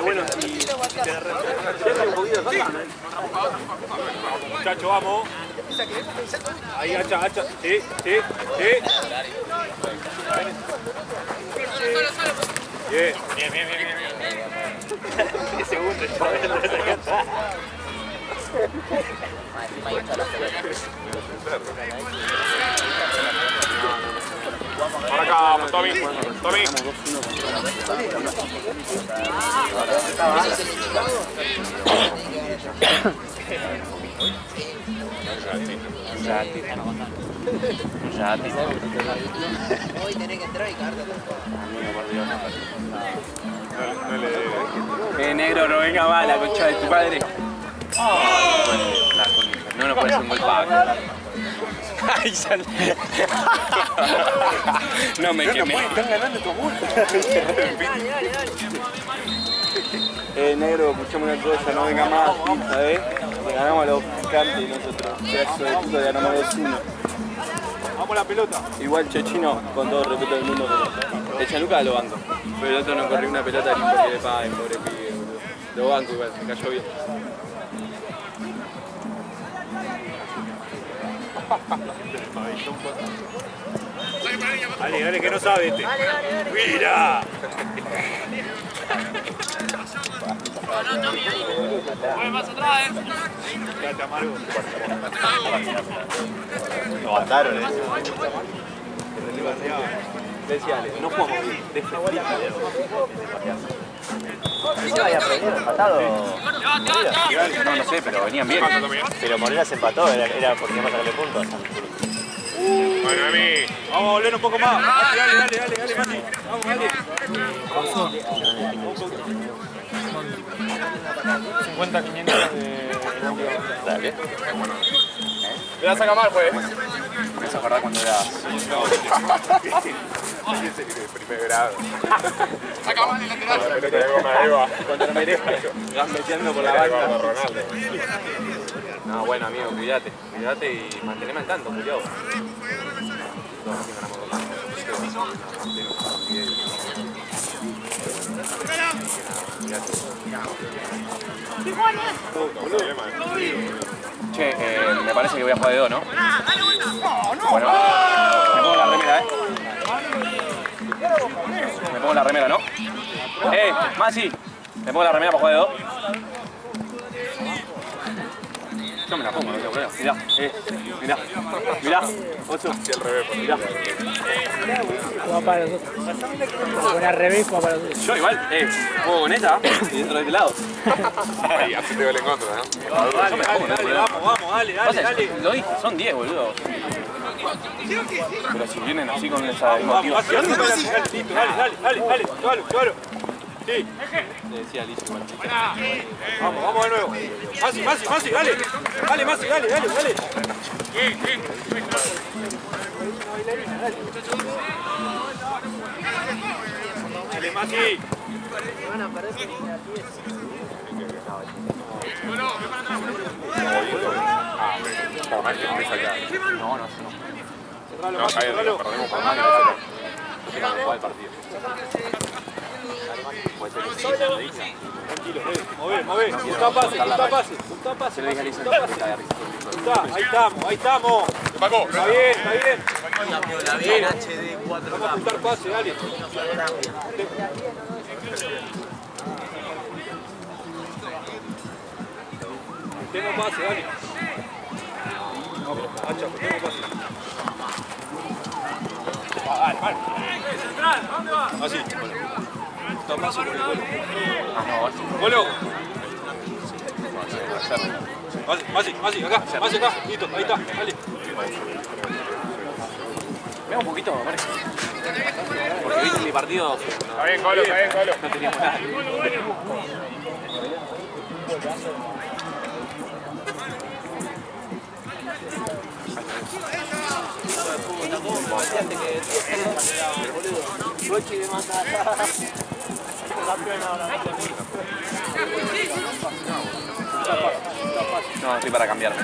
Bueno, si te un poquito de acá, muchachos, vamos. Ahí, hacha. Sí. Bien. 10 segundos. Para acá, vamos, Tommy. Hoy tenés que entrar y cagarte. Negro, no venga mal, la concha de tu padre. No nos puede hacer un gol pago. Ay, sal. No me quemé. Están ganando tu amor. Negro, escuchame una cosa, no venga más, ¿sabes? Le ganamos a los picantes y nosotros. Pedazo de puta, ganamos 2-1. Vamos a la pelota. Igual Chechino, con todo el respeto del mundo, pero el Chaluca lo banco. Pero el otro no corrió una pelota ni porque le paguen, pobre pibe, boludo. Lo banco igual, me cayó bien. Dale, que no sabe este. ¡Mira! Mueve más atrás, Quédate amargo. Lo mataron, Decía, no jugamos bien, ¿No había perdido empatado? No sé, pero venían bien. Pero Morena se empató, era porque íbamos a sacarle puntos. Bueno, a mí. Vamos a volver un poco más. Dale, Mati. Vamos, dale. 50, 500 de... Dale. ¿Te vas a sacar mal, pues? Me vas a acordar cuando eras... Primer grado. saca mal el lateral. La pelota de goma Eva. Cuando no merezca. Vas metiendo por la banda. Ronaldo. No, bueno, amigo, cuídate y manteneme al tanto, cuidado. Che, me parece que voy a jugar de 2, ¿no? Bueno, me pongo la remera, Me pongo la remera, ¿no? Masi, me pongo la remera para jugar de 2. Yo me la pongo, no tengo problema. Mirá, Oso. Sí, al revés. Mirá. Juega para nosotros. Con al revés juega para nosotros. Yo igual, juego con esta y dentro de este lado. Ahí, así te gol en contra, ¿no? Vamos, dale. Lo dije, son 10, boludo. Pero si vienen así con esa motivación. Dale, claro. Sí. Le decía Alicia igual. Vamos de nuevo. Masi, dale. Dale, Masi, dale. Dale, Masi. No, Cerralo. perdemos por más. Tenemos que jugar el partido. Puede ser que sí, se lo dije. Tranquilo, move. Justa pase. Se lo dije a Alicia. Ahí estamos. Está bien. La bien HD 4K. Vamos a juntar pase, dale. Tengo pase, dale. Vamos, hacha, tengo pase. Vale. Central, ¿dónde va? Así. Está pase por el gol. ¡Golo! Masi, acá. Listo, ahí está, dale. Vea un poquito, me parece. Porque viste mi partido. Está bien, Colo. No teníamos nada. No, estoy para cambiarme.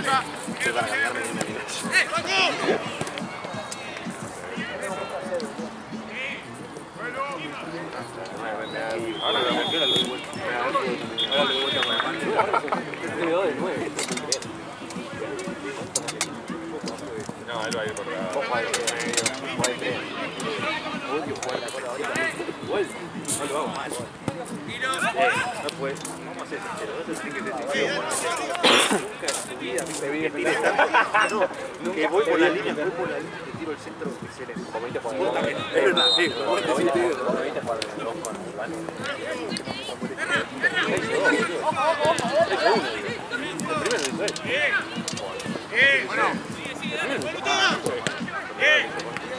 No, él va a ir por la... Ojo al medio, ojo al tren. Uy, que juega la cola ahorita. Gol. No lo vamos mal. No puede. ¿Cómo haces? Pero vos tenés que decir, nunca en tu vida me vi de no, que voy por la línea, te tiro el centro, excelente. Como viste por el Vos también. Es verdad, sí. Como viste por el con Iván.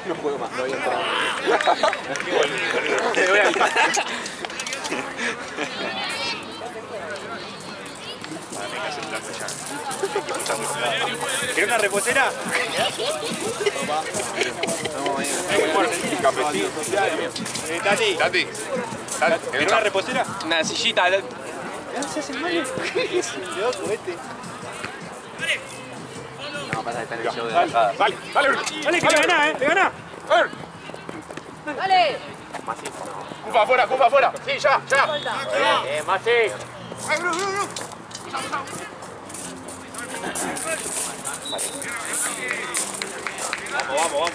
No juego más, no había entrado. Te voy a avisar. ¿Querés una reposera? Tati. Tati. ¿Querés una reposera? Una sillita. No, pasa que está en el show de bajada. Vale, que le ganás, le ganás. ¡Dale! Masi, no. Cufa afuera. Sí, ya. Masi. Vamos.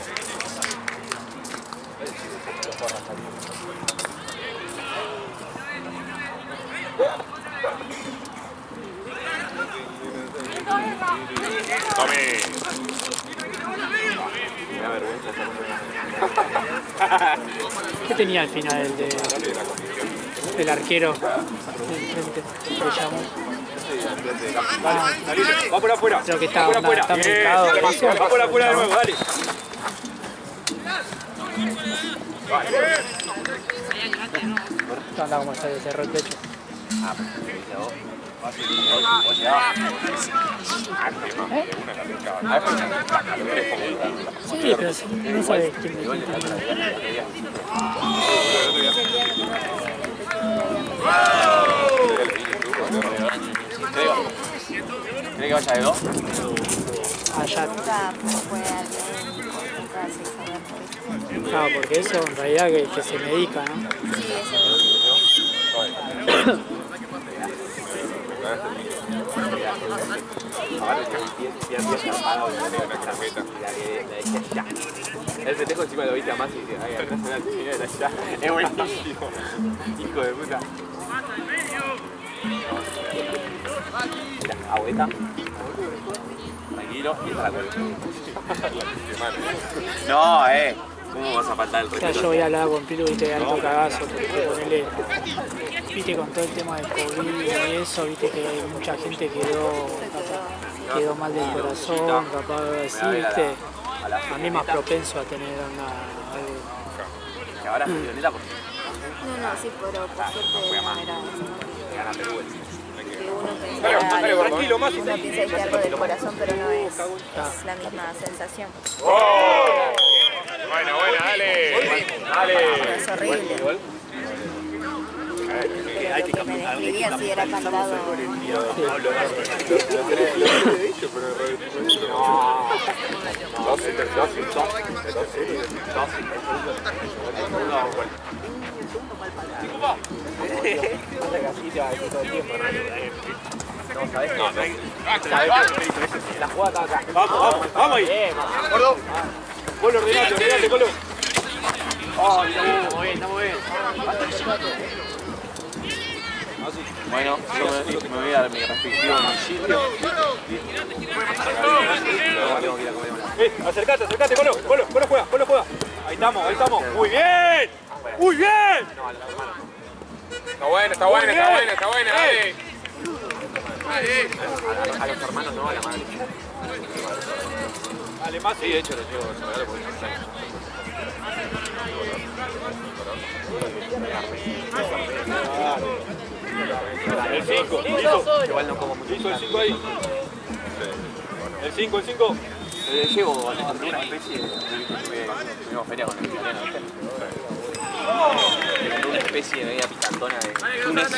Tome. Me da vergüenza ¿Qué tenía al final el arquero del frente? Se llamó. Va por afuera. Creo que está por afuera. está medicado. Va por afuera de nuevo, dale. Anda como se cerró el pecho. Sí, pero no sabes quién me ¿Cree que vaya de dos? allá. Nunca fue al médico, nunca se hizo ver por eso. Claro, porque eso en realidad que se medica, ¿no? Sí, eso El festejo encima lo viste a más y dice, ay, atrás se la señora allá. Es buenísimo. Hijo de puta. Mira, abuelita. Tranquilo, y esta la colección. No, ¿cómo vas a faltar el O sea, respeto? yo voy a hablar con Pilu y te da alto cagazo, porque ponele, viste, con todo el tema del COVID y eso, viste que mucha gente quedó mal del corazón, capaz de decir, viste, a mí más propenso a tener algo. Que ahora es violeta porque no, sí, pero por suerte de manera gana Perú. que uno piensa, Tranquilo, más. uno piensa que algo del corazón, pero no es la misma sensación. Buena, dale. Pero es horrible. Pero lo que me describía si era cantado. No, ¿sabés qué? La jugada está acá. Vamos ahí. Gordo. Colo, Renato, Colo. Estamos bien. Bueno, yo me voy a dar mi respectivo domicilio. Acercate, Colo juega. Ahí estamos. Muy bien. Está buena, dale. A los hermanos no, a la madre. Dale, más. Sí, de hecho, les llevo el regalo por 6 años. El 5, listo. Igual no como mucho. Listo, el 5 ahí. El 5. Llevo una especie de... Tuvimos feria con el italiano, ¿viste? Una especie de media picantona de Túnez.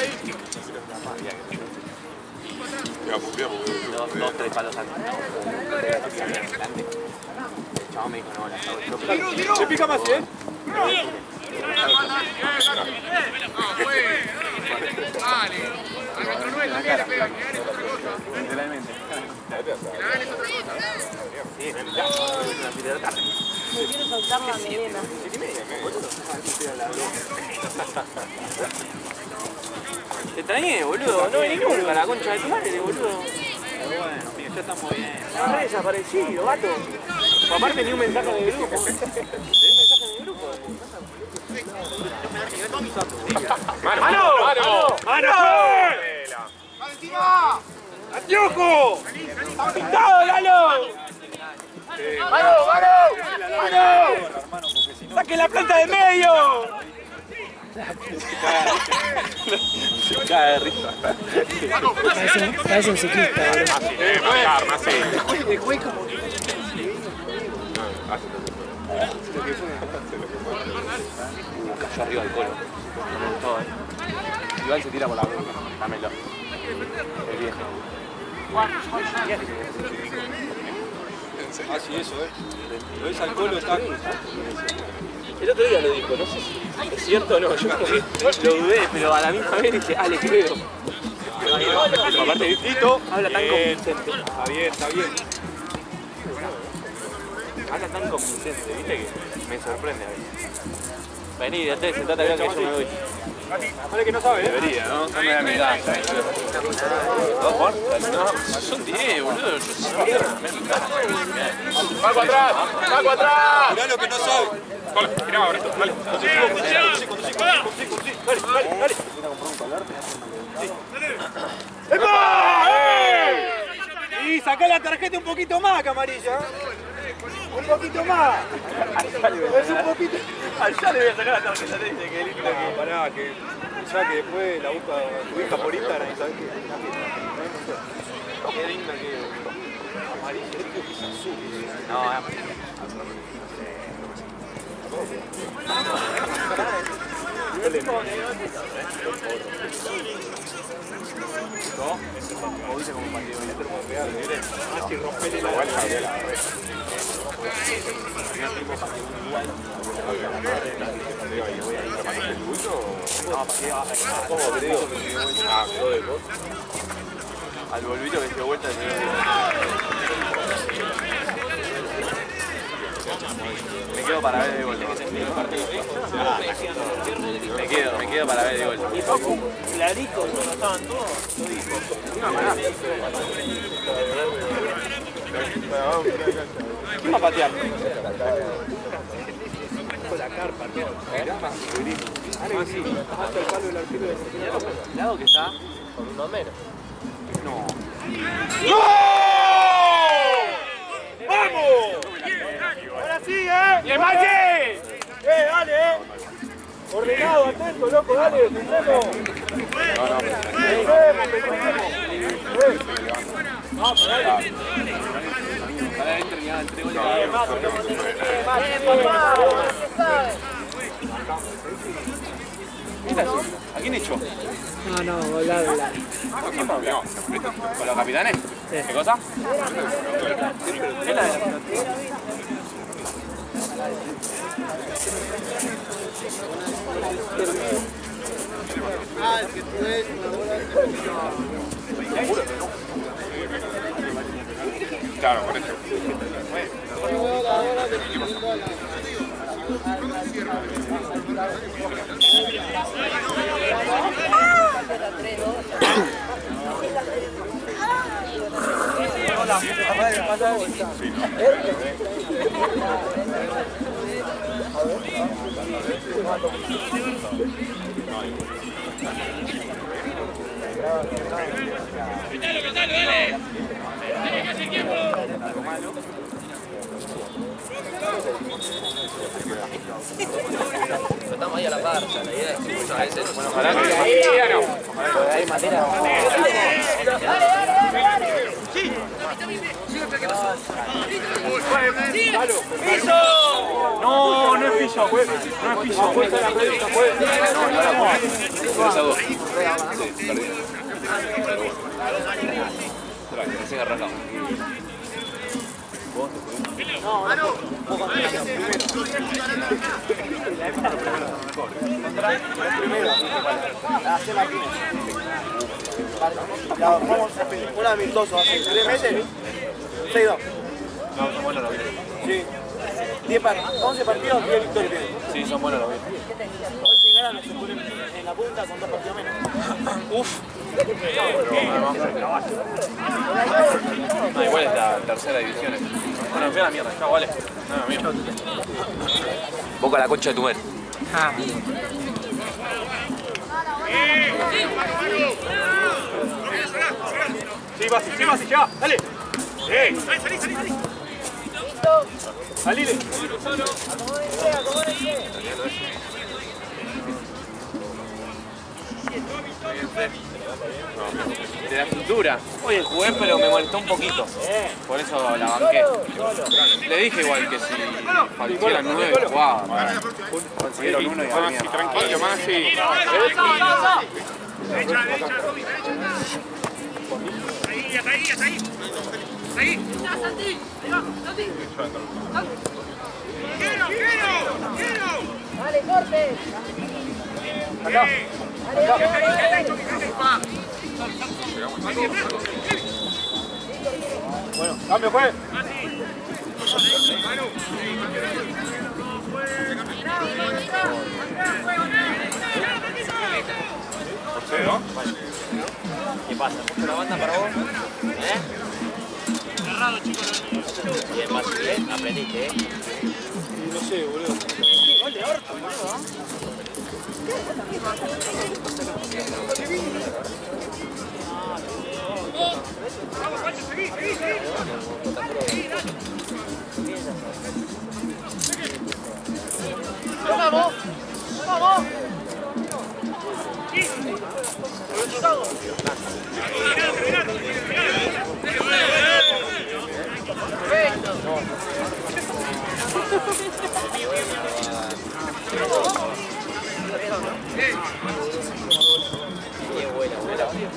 Dos, tres palos antes. El chabón me dijo, no, las hago yo. Se pica más, Dale. A nuestro 9 también le pegan, dale, otra cosa. Literalmente. Me quiero soltar la melena. Te extrañé, boludo. No venís nunca, la concha de tu madre, boludo. Pero bueno, amigo, ya estamos bien. Estás re desaparecido, gato. Aparte ni un mensaje de grupo. ¿Tenés mensaje de grupo? ¡Mano! ¡Mano! ¡Mano! ¡Antiojo! ¡Pintado, Lalo! ¡Mano! ¡Mano! ¡Mano! ¡Saque la planta de medio! Cae de risa. Parece un ciclista, boludo. Marcar, más sí. Cayó arriba del colo. No me gustó, Iván se tira por la boca. Dámelo. El viejo. Ah, sí, eso, Lo ves al colo, está... El otro día lo dijo, no sé si es cierto o no. Yo como que lo dudé, pero a la misma vez dije, le creo. Aparte, Tito habla tan convincente. Está bien, está bien. Habla tan convincente, viste que me sorprende a veces. Vení, sentate acá que yo me voy. Vale que no sabe, Debería, ¿no? No me da mi edad. ¿No, Juan? No, son 10, boludo. Yo sí. ¡Marco atrás! ¡Marco atrás! Mirá lo que no sabe. Mirá ahora, dale. Dale. ¡Epa! Y sacá la tarjeta un poquito más, camarilla. Un poquito más. Es un poquito. Allá le voy a sacar la tarjeta, te dice que lindo que. Pará, que ya que después la busca tu hija por Instagram y sabes que. Qué lindo que es. Amarillo, creo que es azul. No, es amarillo. ¿No? O dice como partido, ya te lo puedo pegar, ah, si rompele la vuelta. Al volvito que se dio vuelta me quedo para ver de gol. Me quedo para ver de gol. Y Facu, clarito, no estaban todos. ¿Quién va a patear? La carpa, hasta el palo del arquero de Mirá lo que está. Con uno menos. No. ¡No! ¡Vamos! ¡Ahora sí, ¡Y el Machi! ¡Dale, Ordenado, atento, loco, dale, defendemos. Vamos, dale. Para ahí terminaba el 3 goles. ¿A quién echó? No, volar. ¿Con los capitanes? Sí. ¿Qué cosa? ¿Qué es la de la Claro, por eso. Estamos ahí a la par, ya la idea es que muchas veces Bueno, ojalá que ahí no. hay manera. No, no es pillo. No es pillo. La jugamos un amistoso hace 3 meses. 6-2. No, son buenos los videos. Sí. 11 partidos, 10 victorias tienen. Sí, son buenos los videos. Hoy si ganan se ponen en la punta con 2 partidos menos. Uf. No, igual es la tercera división. Bueno, me fui a la mierda. Chao, vale. No, mira. Boca la concha de tu madre. Ah, Sí, Basi, ya. Dale. Salí. Salile. De la estructura. Oye, jugué, pero me molestó un poquito. Por eso la banqué. Le dije igual que si cualquiera 9 jugaba. Consiguieron 1 y a la mierda. Tranquilo, Masi. Vale, corte. Bueno, cambio, juez. ¿Qué pasa? ¿Mucho la banda para vos? Bien, Basi, aprendiste, No sé, boludo. Gol de orto, boludo. ¡Vamos! ¡Vamos!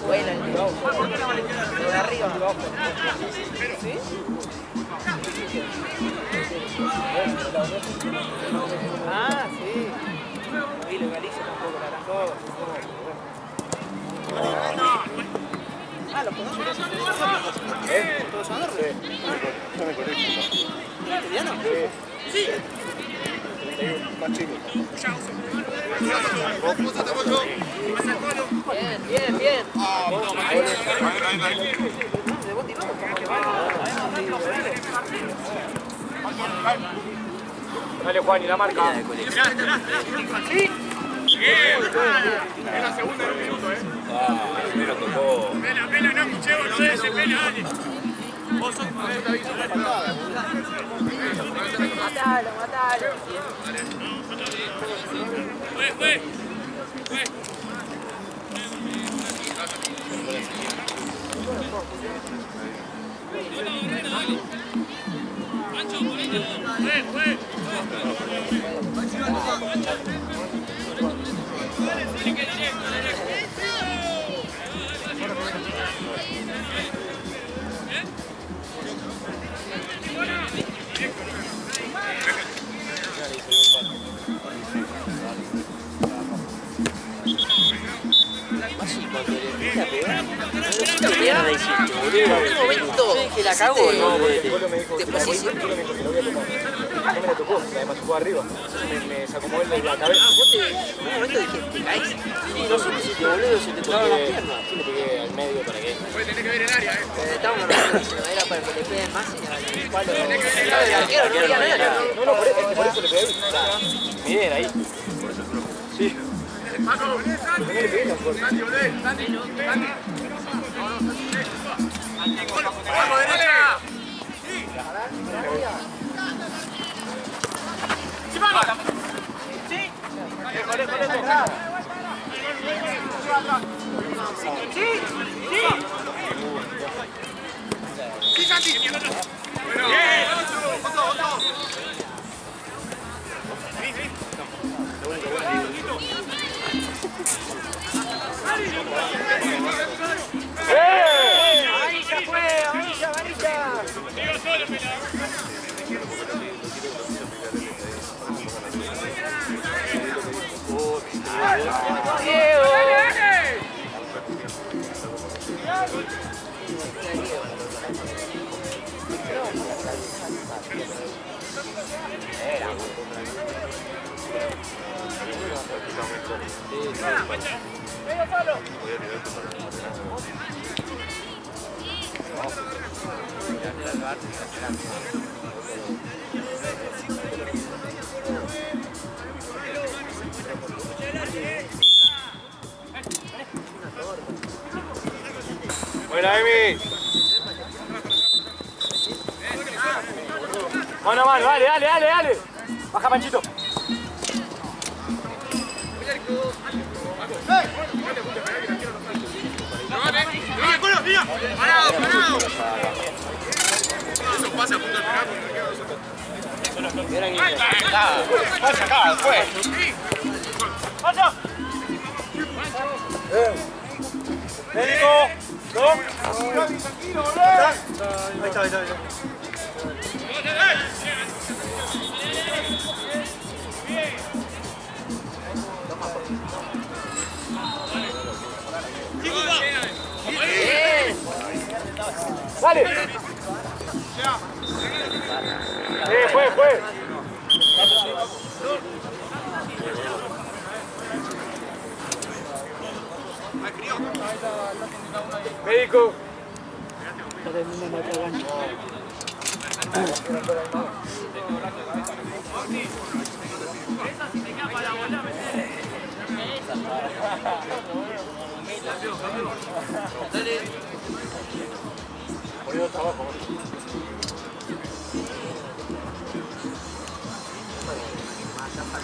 Vuela el de arriba. ¿Sí? Ah, sí. Y legaliza tampoco la gran cosa. Ah, ¿los conoces? ¿Todos son árboles? Yo me conecto. ¿Italiano? Sí. Más chico. Bien, bien. Dale, Juan, y la marca. ¿Sí? Bien. Es la segunda en un minuto, Primero tocó. Pela, no escuché, boludo, ese pela, dale. Vos sos Matalo. Fue. ¿En qué momento? Que la cagó, no, Después sí. no me la tocó, además jugó arriba. Me sacó mover la cabeza. En un momento dije, ¿te caes? Sí, no sé qué hiciste, boludo, se te tocaron las piernas. Sí, le pegué al medio para que. Puede tener que ver el área, Estábamos diciendo, era para que le peguen más y al palo. El arquero no diga nada. No, por eso le pegué. Mi idea era ahí. Sí. Paco, No le pegué tan fuerte. Santi, ¡vamos, derecha! ¡Sí, vamos! ¡Sí, Santi! Bueno, bien, otro. Buena, Emi. Mano a mano, dale, dale, dale, dale. Baja, Panchito. ¡Parado, parado! Eso pasa a punto de penal. Pasa acá, después. ¡Pasa! Médico, ¿no? Ahí está, ahí está. ¡Dale! Fue. Médico. Está terminando otra cancha.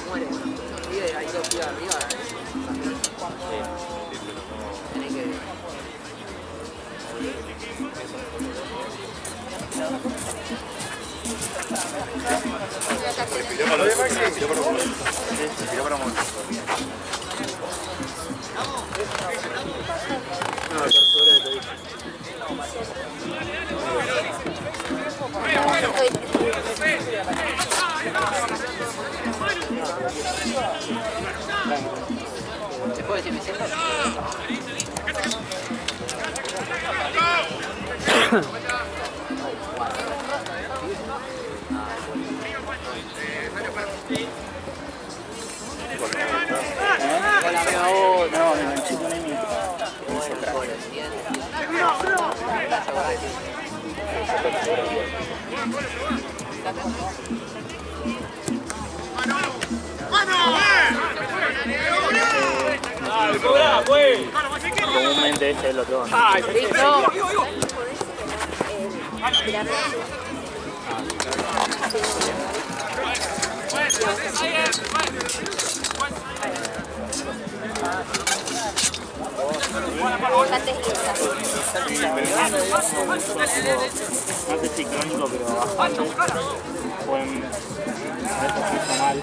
Muere, hay dos pibas arriba. Tenés que... ¿Se puede decir Vicente? No, me enganché con Emi. Comúnmente este es el otro. ¡Listo! Más de ciclónico, pero bastante. Buen. A veces se hizo mal.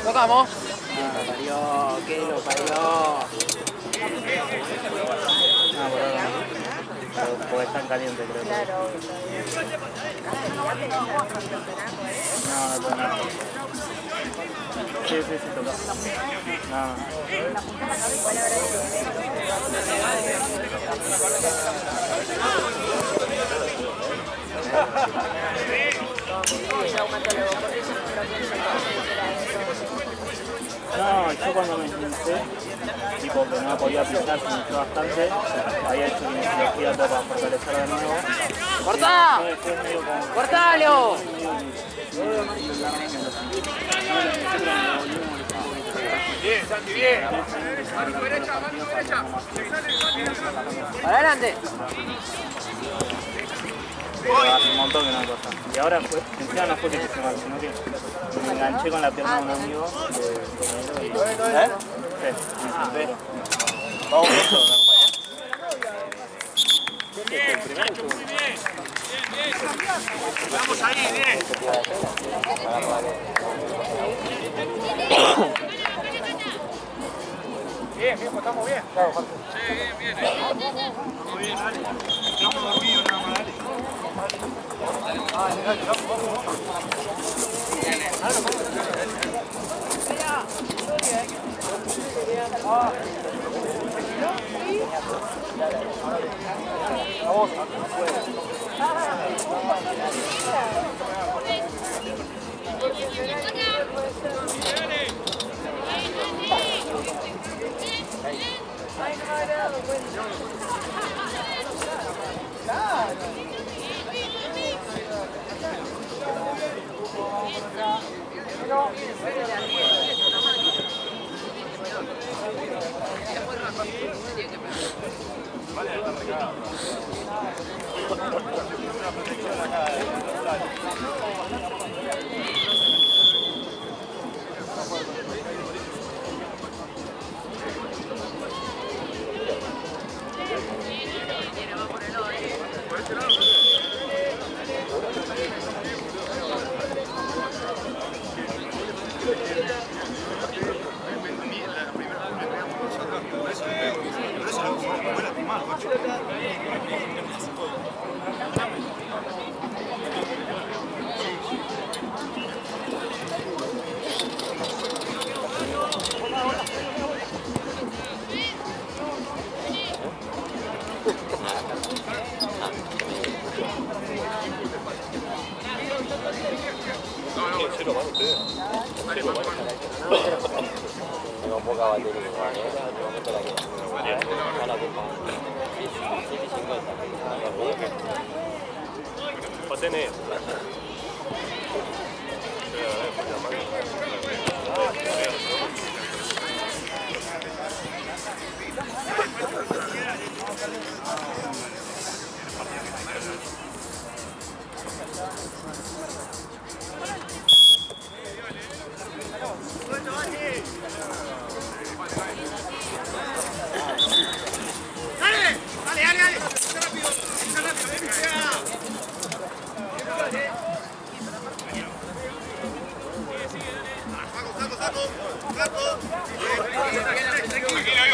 Tocamos. Parió, que lo parió. Porque están calientes, creo. Claro. No puedo nada. Sí, toca. No. No, yo cuando me esguincé, tipo que no podía pisar, se me hinchó bastante, había hecho kinesiología todo para fortalecer de nuevo. ¡Cortá! ¡Cortalo! Bien, Santi, bien. Mano derecha, mano derecha. ¡Para adelante! Hace un montón que no me pasa. Y ahora fue, encima no fue que se mal, sino que me enganché con la pierna de un amigo de compañero y... Sí, Vamos juntos, ¿me Bien, muchacho, muy bien. Bien. Vamos ahí, bien. Bien, estamos bien. Sí, bien. Muy bien, dale. Estamos dormidos nada más, dale. Tengo poca batería, tengo que la que a la copa. 750. Va a tener.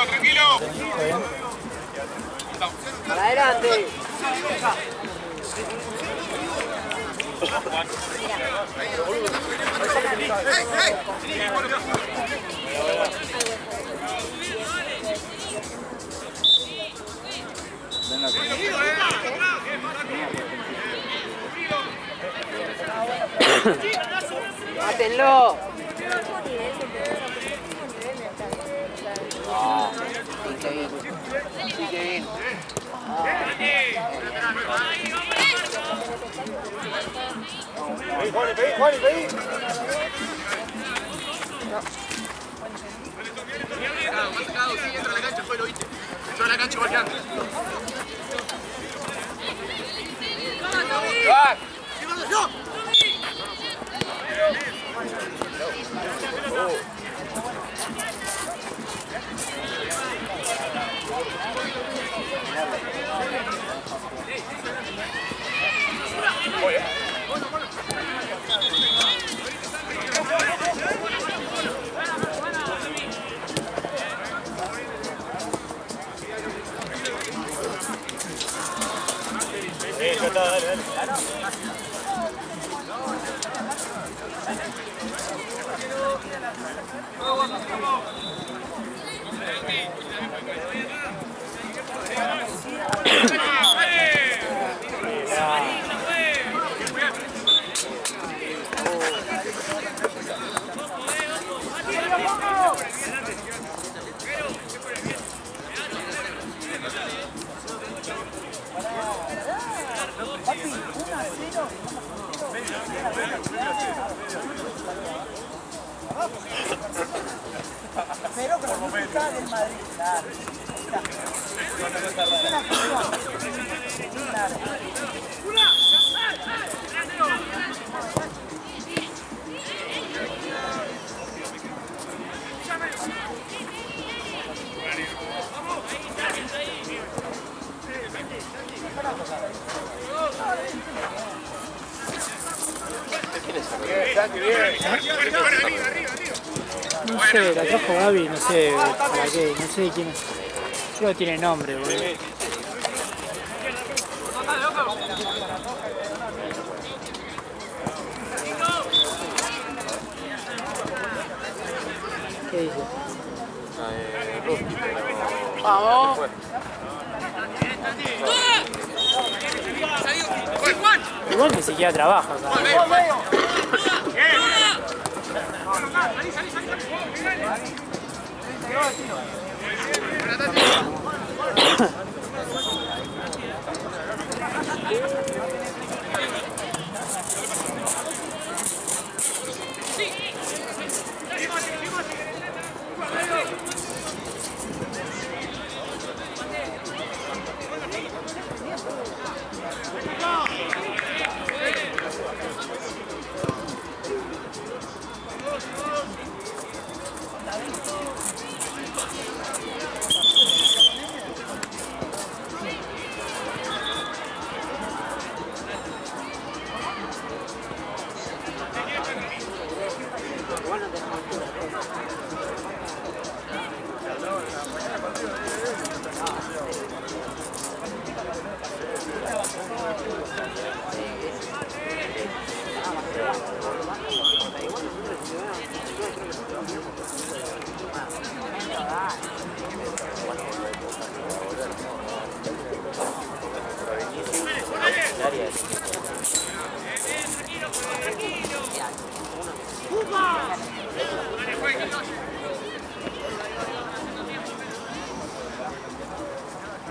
Tranquilo. Para adelante. Mátenlo. Sí, qué bien. Sí, qué bien. Más sacado, sí, entra a la cancha, fue, lo viste. Entró a la cancha igual que antes. Ya está, dale, dale. Pero con música del Madrid, claro. No sé, la trajo Gaby, no sé para qué, no sé quién es. Creo que tiene nombre, boludo. ¿Qué dice? Vamos. Igual ni siquiera trabaja acá. Salí.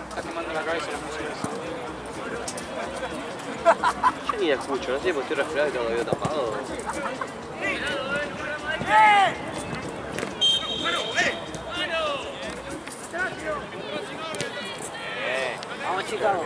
Está quemando la cabeza la música. Yo ni la escucho, no sé por qué estoy resfriado y tengo el oído tapado. Vamos, Chicago.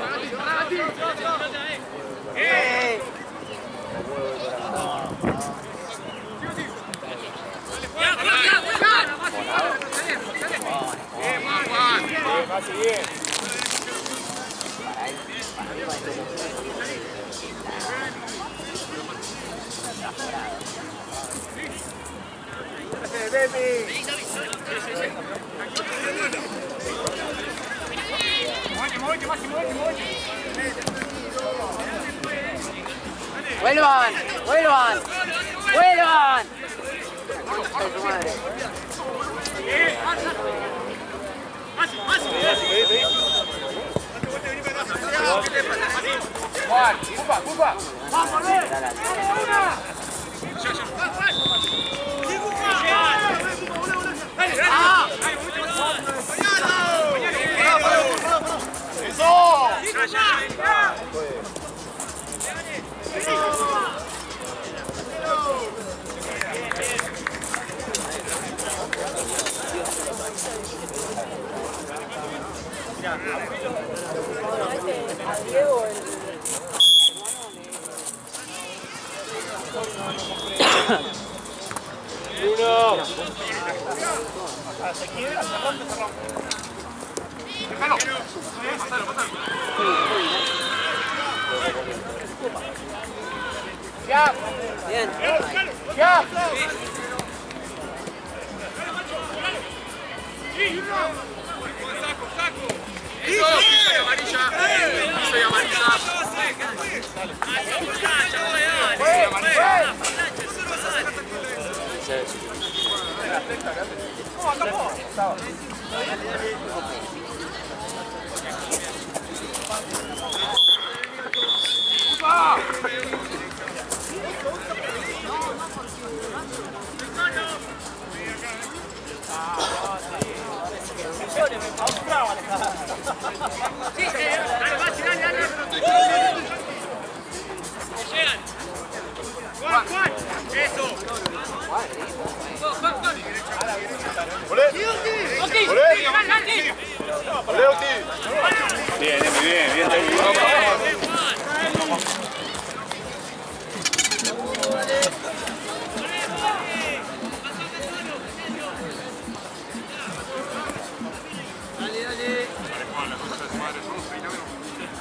¡Vuelvan! ¡Vuelvan! ¡Vuelvan! ¡Ay, tu madre! Juan, ¡Cupa, Cupa! Bruno. Déjalo. Pasalo, pasalo. Ya. Bien. Ya. Piso y amarilla. Piso y amarilla. Bien, bien, bien.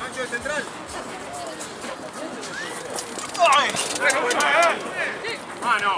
Ancho de central. Ah, no.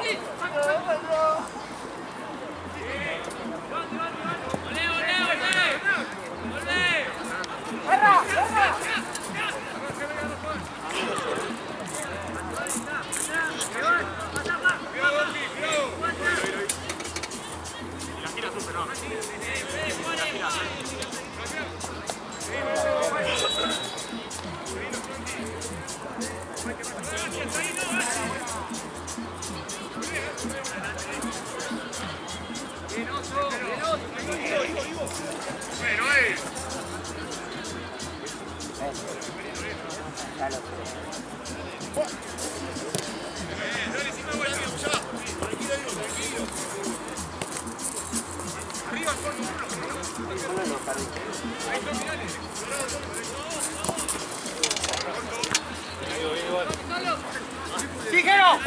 ¡Fíjero!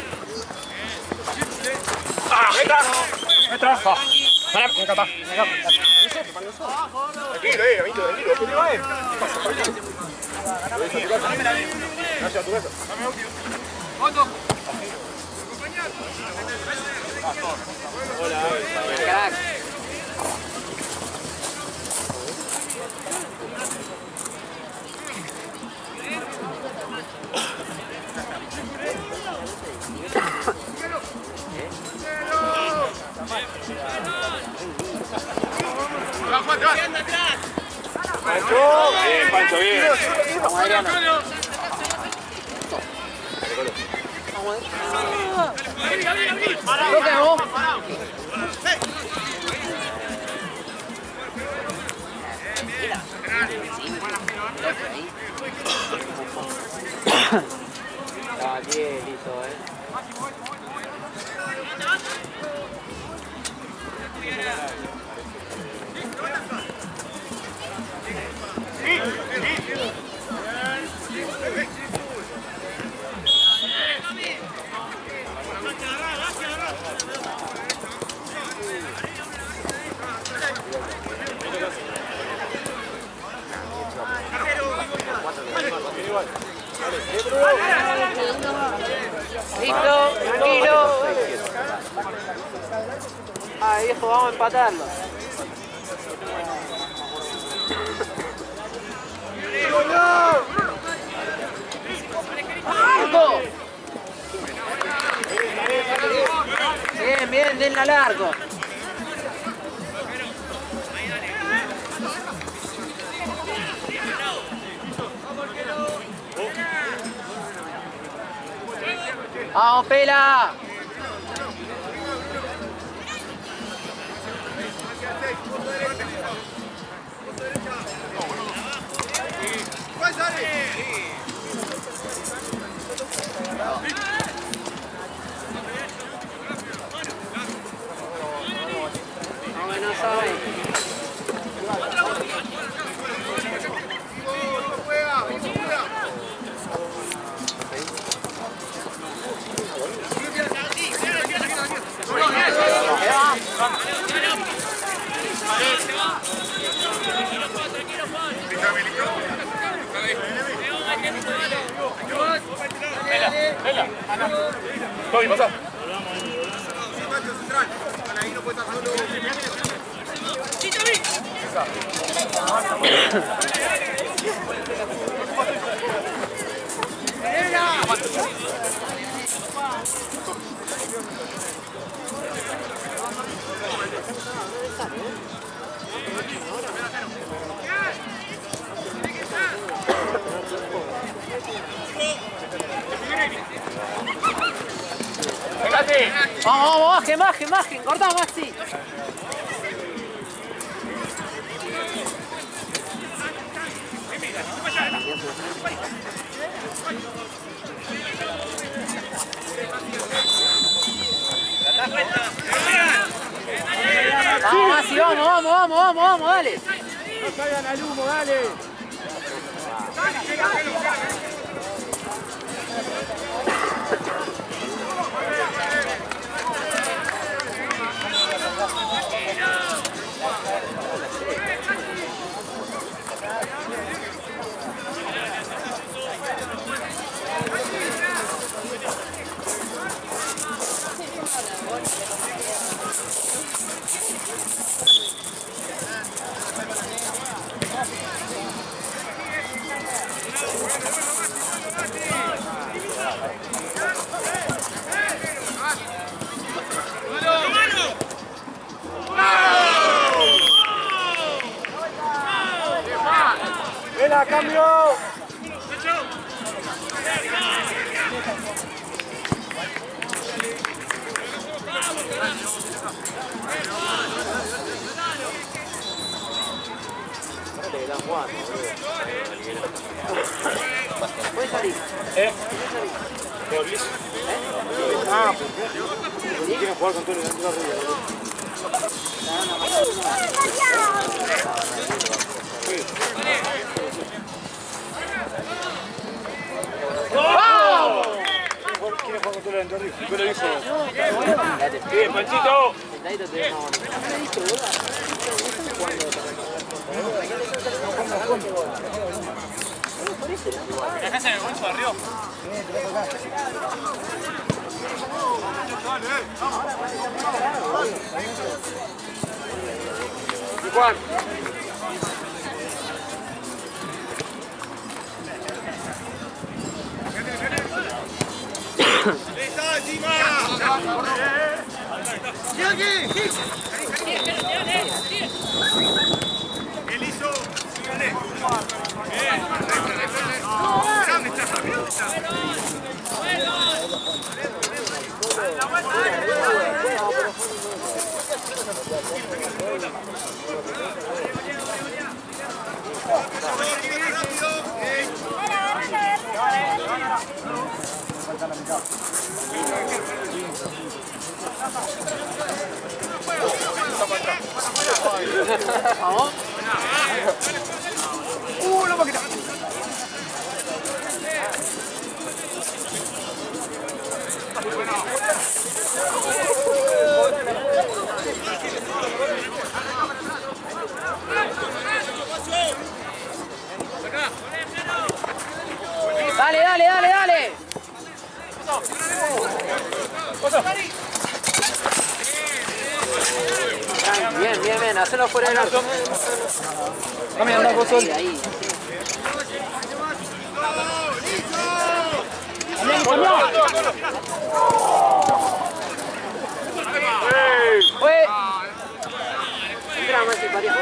¡Ah! ¡Entra! ¡Para! ¡Ven acá! Tranquilo, amiguito, tranquilo. ¿Qué te va, Gracias a tu casa. Hola. Crack. Bien, Pancho, bien. Vamos, Adriano. Vamos, Toque vos. Ah, 10, listo, Listo, tranquilo. Ay, viejo, vamos a empatarlo. ¡Marco! Bien, bien, denle al largo. ¡Vamos, Pela! No, no sabe. Toby, pasa. Vamos, vamos, bajen, cortá, Maxi. Vamos, Maxi, vamos, dale. No salgan al humo, dale. ¡Vela, cambio! Puedes salir. Por listo. Ah, ¿por qué? Quieren jugar con todo el delantero arriba, ¡Vamos! ¿Quieren jugar con todo el delantero arriba? ¿Qué lo hizo? Bien, Panchito. Dejás en el bolso de arriba. Juan. ¡Bueno! Vamos. La máquina. Dale, dale, dale, dale. Bien, bien, bien, hacelo fuera del arco. Dame, anda vos solo. Ahí. Fue. Entra más y parejo,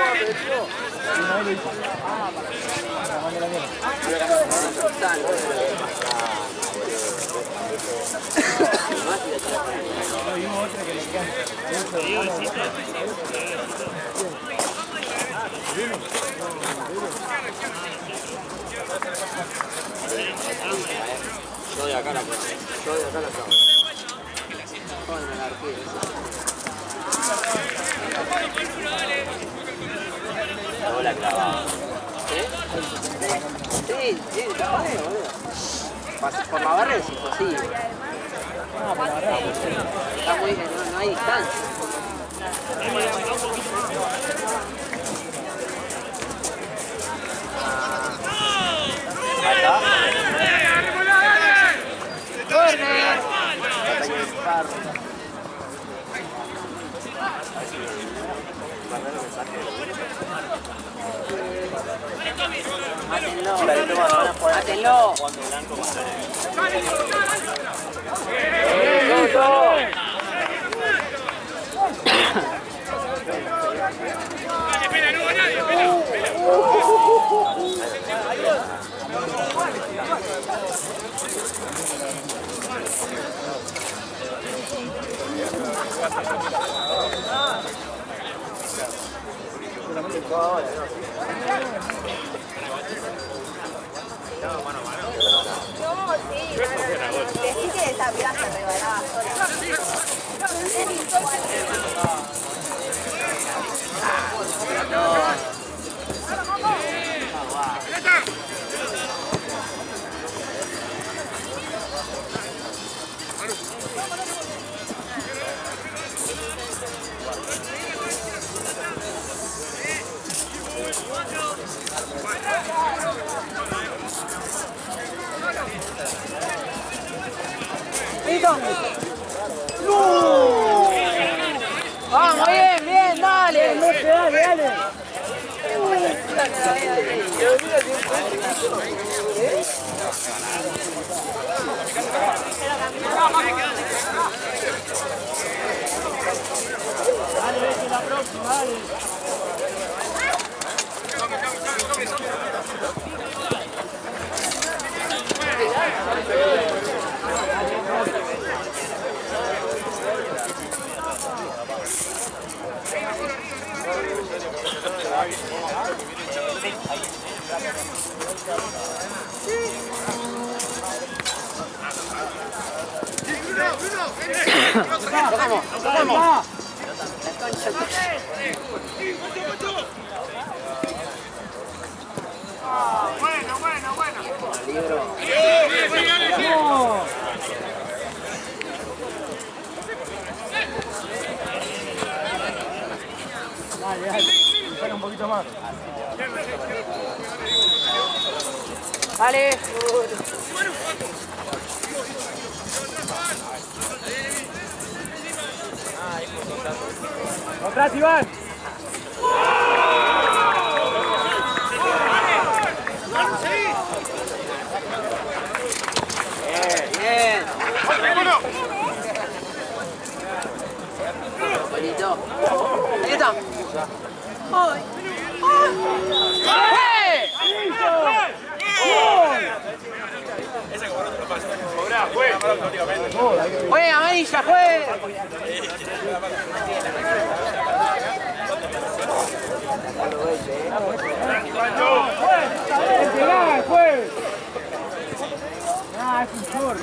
Yo de acá la clavo. Joder, el arquero. No la clavaba. Sí, sí, está bien, boludo. Por la barra es imposible. Está muy, no hay distancia. Ahí está. ¡Corner! Mátenlo. Decí que desafiaste, regalada Vamos, bien, bien, dale. Dale, dale. Dale, la próxima, dale. Tocamos, tocamos. Bueno, bueno, bueno. Dale, dale. Saca un poquito más. Dale. ¡Atrás, Iván! Bien. Bonito. Ahí está. ¡Ay! ¡Ay! ¡Juega, amarilla, juega! Es un chorro.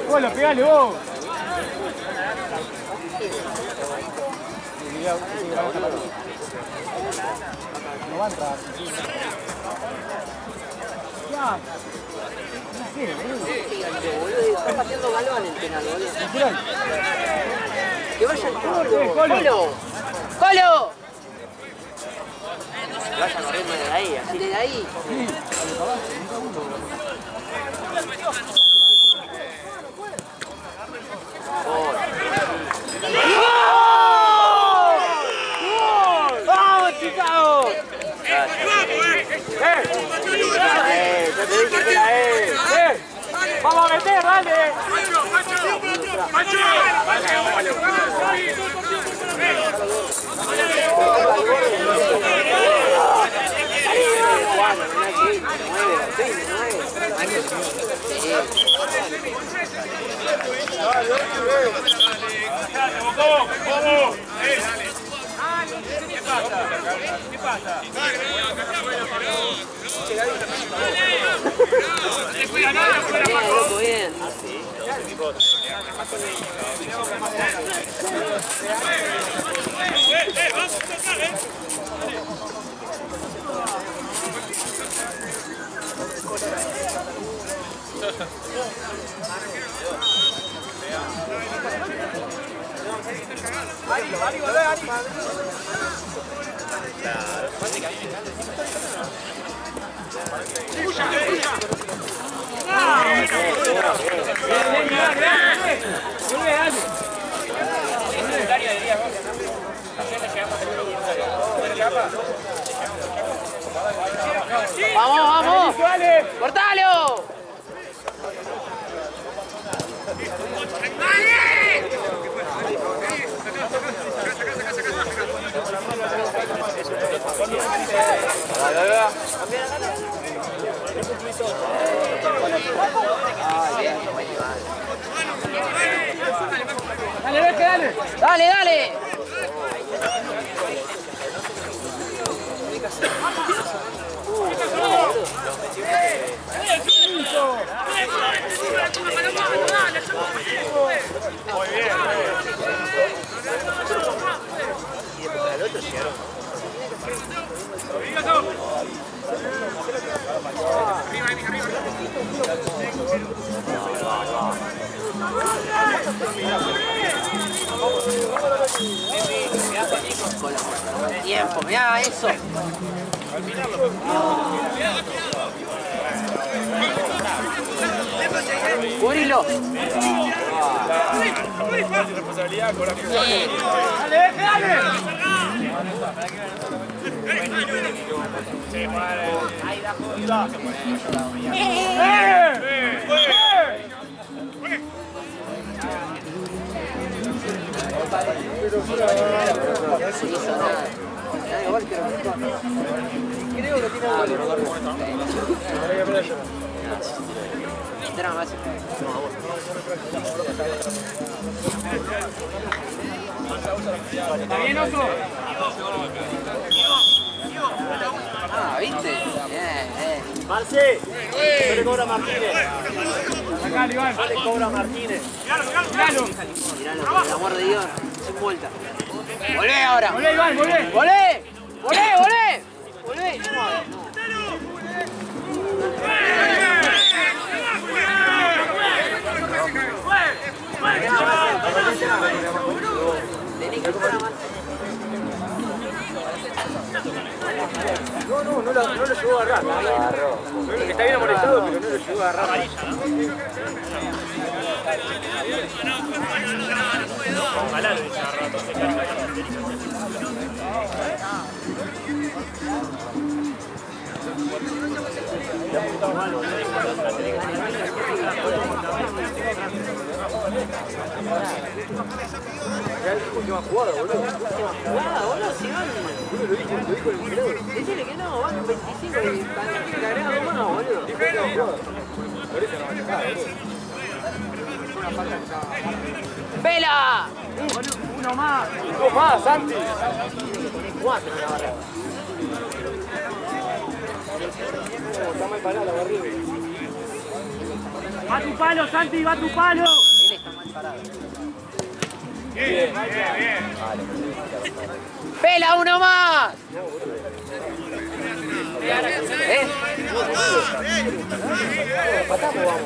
Bueno, pegale vos. No va a entrar. Ya. Está pateando galón el penal, boludo. Que vaya el Colo. ¡Colo! ¡Colo! Que vaya a correr de ahí, así de ahí. ¡Vamos, Chicago! ¡Yo te dije que la ¡Vamos a meter, dale! ¿Qué pasa? Bien. ¡Vamos, vamos! ¡Cortalo! Dale, Beque, dale. ¡Dale, dale! Muy bien. Tiempo, mirá eso. Cubrilo. Responsabilidad con la que Dale, Beque, dale. Creo que tiene gol. Entra más. ¿Está bien, Oso? Ah, ¿viste? Bien. Marce, no le cobra Martínez. Sacale, Iván. No le cobra Martínez. Miralo. Miralo, por el amor de Dios. Sin vuelta. Volvé ahora. Volvé, Iván, volvé. ¡Volvé! ¡Volvé, volvé! ¡Volvé! No. Tenés que jugar más. No lo llegó a agarrar. Está bien amonestado, pero no lo llegó a agarrar. Ojalá lo hubiese agarrado, se carga la banderita. Última jugada, boludo. Jugada, boludo, si van. Decirle que no, van 25 y le agrega 2 más, boludo. ¡Vela! Uno más. ¡Dos más, Santi! 4 en la barra. Está mal parada la barriga. Va tu palo, Santi, va tu palo. Él está mal parado. Bien, bien, bien. ¡Vela, uno más! ¿Eh? Patamos, vamos.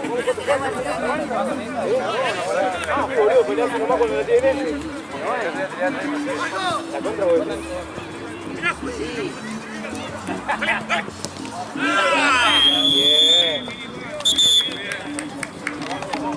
Boludo, pelearse nomás cuando la tiene. La contra, boludo. Sí. Bien.